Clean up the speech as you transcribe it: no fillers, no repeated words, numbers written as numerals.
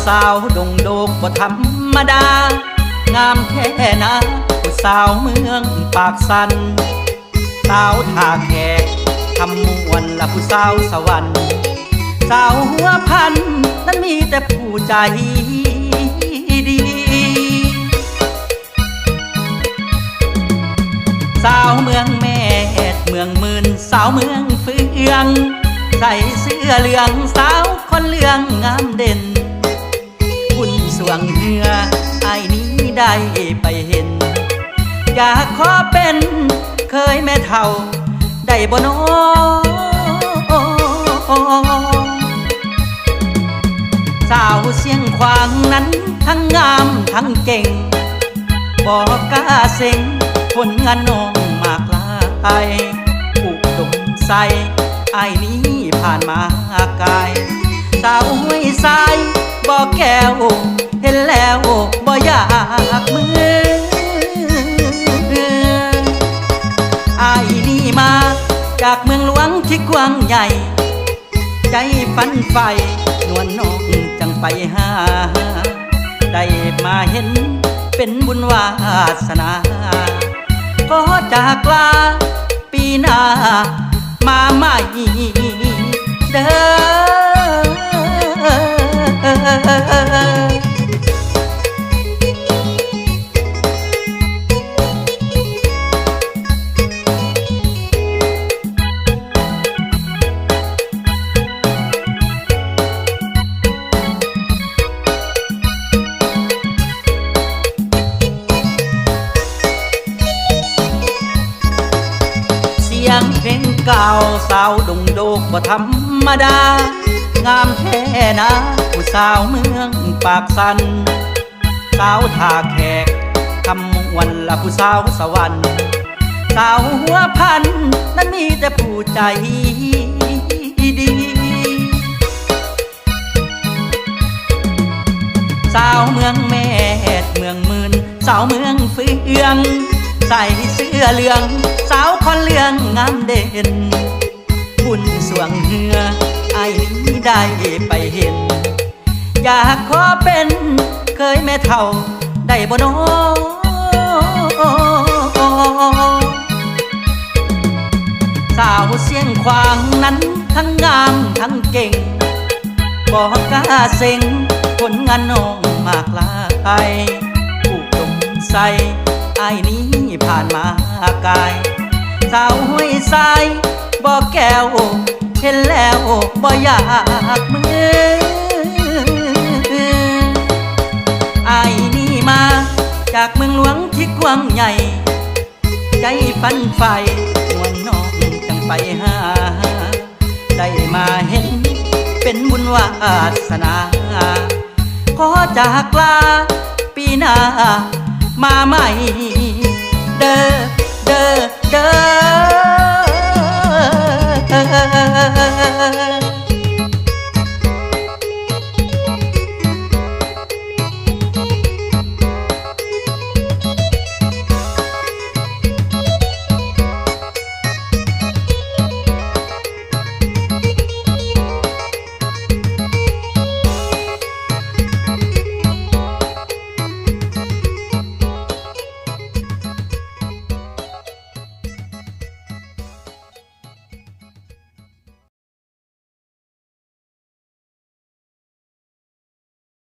สาวดงโดกบ่ธรรมดางามแค่นะผู้สาวเมืองปากสันสาวท่าแขกทำมวนละผู้สาวสวรรค์สาวหัวพันนั้นมีแต่ผู้ใจดีสาวเมืองแม่เมืองหมื่นสาวเมืองเฟืองใส่เสื้อเหลืองสาวคนเหลืองงามเด่นบุญสวงเหือไอ้นี้ได้ไปเห็นอยากขอเป็นเคยแม่เฒ่าได้บ่น้อสาวเสียงขวางนั้นทั้งงามทั้งเก่งบอกกล้าเซ็งผลงานน้องมากลายอุดมใสไอ้นี้ผ่านมาไกลสาวห้วยทรายบอกแก้วเห็นแล้วบ่อยากมือไอ้นี้มาจากเมืองหลวงที่กว้างใหญ่ใจฝันใฝ่นวลน้องจังไปหาได้มาเห็นเป็นบุญวาสนาก็จากลาปีหน้ามาใหม่เด้อเพลงเก่าสาวดงโดกบ่ธรรมดางามแท้นะผู้สาวเมืองปากสันสาวท่าแขกทำมวนละผู้สาวสวรรค์สาวหัวพันนั้นมีแต่ผู้ใจดีสาวเมืองแม่เมืองหมื่นสาวเมืองเฟืองใส่เสื้อเหลืองสาวคนเหลืองงามเด่นบุญสวงเหือไอ้นี้ได้ไปเห็นอยากขอเป็นเคยแม่เฒ่าได้บ่น้อสาวเสียงขวางนั้นทั้งงามทั้งเก่งบอกกล้าเซ็งผลงานน้องมากลายอุดมใสไอ้นี้ผ่านมาไกลสาวห้วยทรายบอกแก้วเห็นแล้วบ่อยากมือไอ้นี้มาจากเมืองหลวงที่กว้างใหญ่ใจฝันใฝ่นวลน้องจังไปหาได้มาเห็นเป็นบุญวาสนาขอจากลาปีหน้ามาใหม่เด้อ